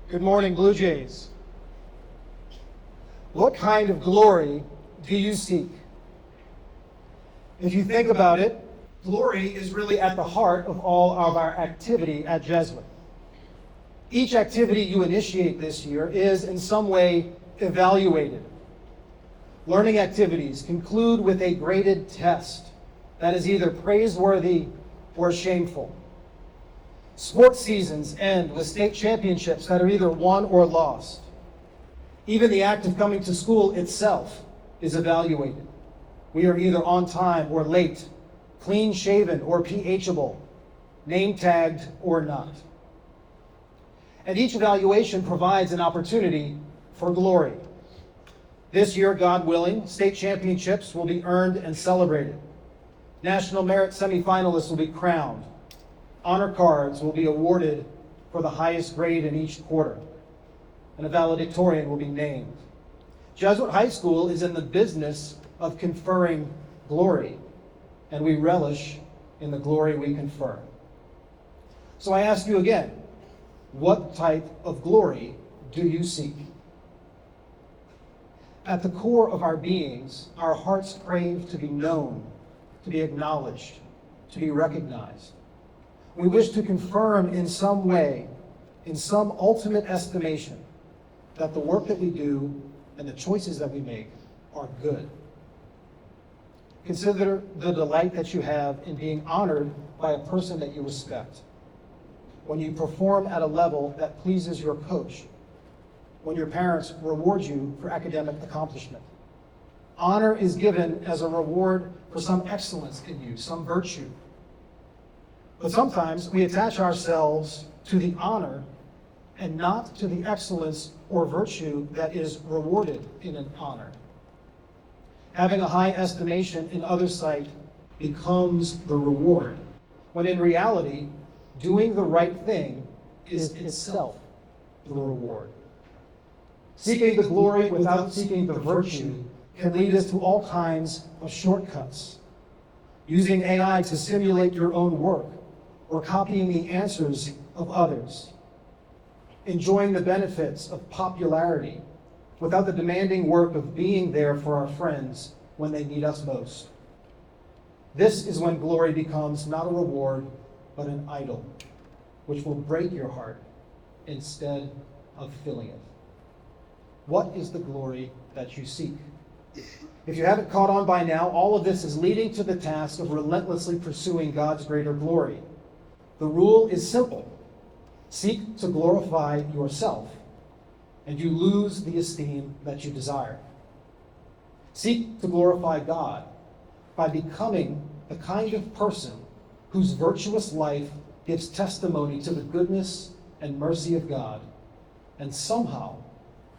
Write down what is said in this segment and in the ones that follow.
Good morning, Blue Jays. What kind of glory do you seek? If you think about it, glory is really at the heart of all of our activity at Jesuit. Each activity you initiate this year is in some way evaluated. Learning activities conclude with a graded test that is either praiseworthy or shameful. Sports seasons end with state championships that are either won or lost. Even the act of coming to school itself is evaluated. We are either on time or late, clean shaven or PHable, name tagged or not. And each evaluation provides an opportunity for glory. This year, God willing, state championships will be earned and celebrated. National merit semifinalists will be crowned. Honor cards will be awarded for the highest grade in each quarter, and a valedictorian will be named. Jesuit High School is in the business of conferring glory, and we relish in the glory we confer. So I ask you again, what type of glory do you seek? At the core of our beings, our hearts crave to be known, to be acknowledged, to be recognized. We wish to confirm in some way, in some ultimate estimation, that the work that we do and the choices that we make are good. Consider the delight that you have in being honored by a person that you respect. When you perform at a level that pleases your coach. When your parents reward you for academic accomplishment. Honor is given as a reward for some excellence in you, some virtue. But sometimes we attach ourselves to the honor and not to the excellence or virtue that is rewarded in an honor. Having a high estimation in others' sight becomes the reward, when in reality, doing the right thing is itself the reward. Seeking the glory without seeking the virtue can lead us to all kinds of shortcuts. Using AI to simulate your own work, or copying the answers of others. Enjoying the benefits of popularity without the demanding work of being there for our friends when they need us most. This is when glory becomes not a reward, but an idol, which will break your heart instead of filling it. What is the glory that you seek? If you haven't caught on by now, all of this is leading to the task of relentlessly pursuing God's greater glory. The rule is simple. Seek to glorify yourself, and you lose the esteem that you desire. Seek to glorify God by becoming the kind of person whose virtuous life gives testimony to the goodness and mercy of God, and somehow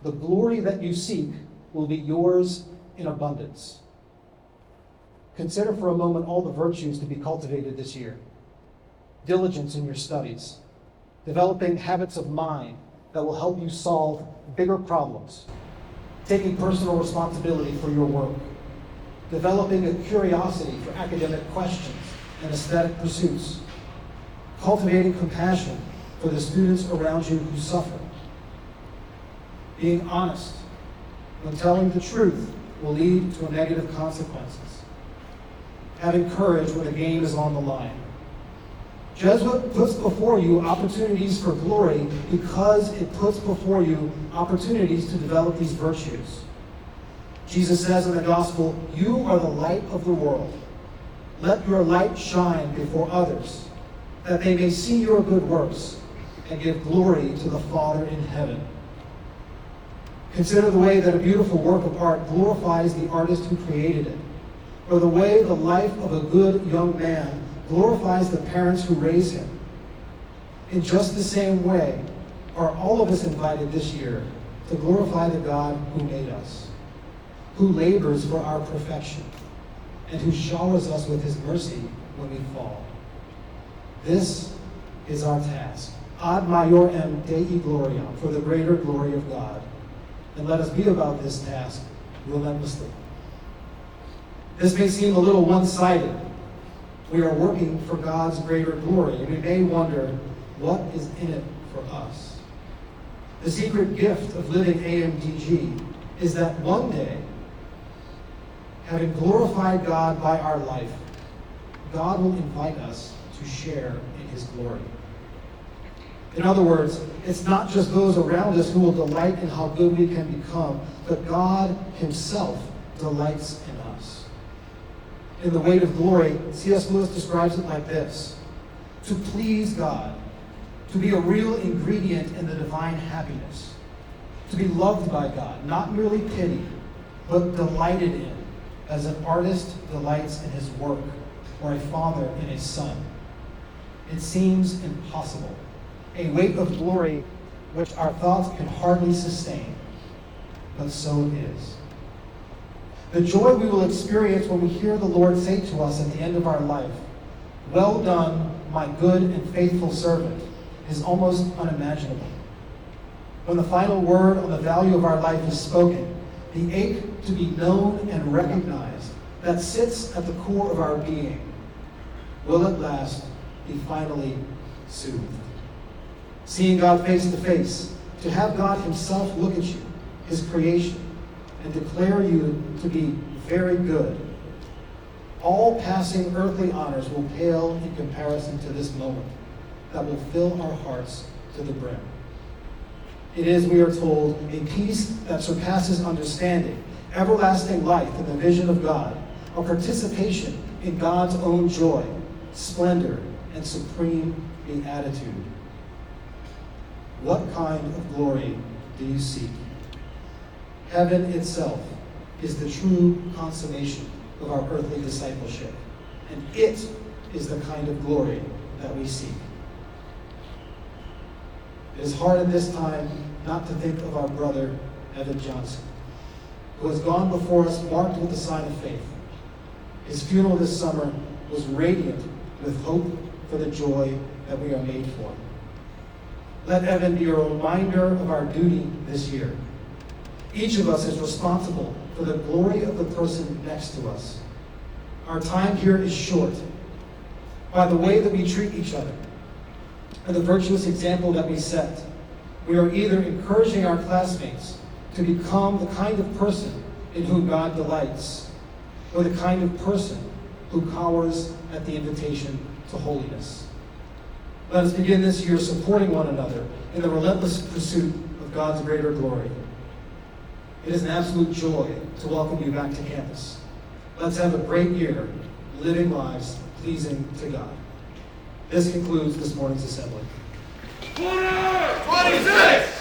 the glory that you seek will be yours in abundance. Consider for a moment all the virtues to be cultivated this year. Diligence in your studies, developing habits of mind that will help you solve bigger problems, taking personal responsibility for your work, developing a curiosity for academic questions and aesthetic pursuits, cultivating compassion for the students around you who suffer, being honest when telling the truth will lead to negative consequences, having courage when the game is on the line. Jesuit puts before you opportunities for glory because it puts before you opportunities to develop these virtues. Jesus says in the gospel, "You are the light of the world. Let your light shine before others, that they may see your good works and give glory to the Father in heaven." Consider the way that a beautiful work of art glorifies the artist who created it, or the way the life of a good young man glorifies the parents who raise him. In just the same way, are all of us invited this year to glorify the God who made us, who labors for our perfection, and who showers us with his mercy when we fall. This is our task. Ad maiorem Dei gloriam, for the greater glory of God. And let us be about this task relentlessly. This may seem a little one-sided. We are working for God's greater glory, and we may wonder, what is in it for us? The secret gift of living AMDG is that one day, having glorified God by our life, God will invite us to share in his glory. In other words, it's not just those around us who will delight in how good we can become, but God himself delights in us. In The Weight of Glory, C.S. Lewis describes it like this: to please God, to be a real ingredient in the divine happiness, to be loved by God, not merely pitied, but delighted in, as an artist delights in his work, or a father in a son. It seems impossible, a weight of glory which our thoughts can hardly sustain, but so it is. The joy we will experience when we hear the Lord say to us at the end of our life, "Well done, my good and faithful servant," is almost unimaginable. When the final word on the value of our life is spoken, the ache to be known and recognized that sits at the core of our being will at last be finally soothed. Seeing God face to face, to have God himself look at you, his creation, and declare you to be very good. All passing earthly honors will pale in comparison to this moment that will fill our hearts to the brim. It is, we are told, a peace that surpasses understanding, everlasting life in the vision of God, a participation in God's own joy, splendor, and supreme beatitude. What kind of glory do you seek? Heaven itself is the true consummation of our earthly discipleship, and it is the kind of glory that we seek. It is hard at this time not to think of our brother, Evan Johnson, who has gone before us marked with the sign of faith. His funeral this summer was radiant with hope for the joy that we are made for. Let Evan be a reminder of our duty this year. Each of us is responsible for the glory of the person next to us. Our time here is short. By the way that we treat each other and the virtuous example that we set, we are either encouraging our classmates to become the kind of person in whom God delights, or the kind of person who cowers at the invitation to holiness. Let us begin this year supporting one another in the relentless pursuit of God's greater glory. It is an absolute joy to welcome you back to campus. Let's have a great year, living lives pleasing to God. This concludes this morning's assembly. 26!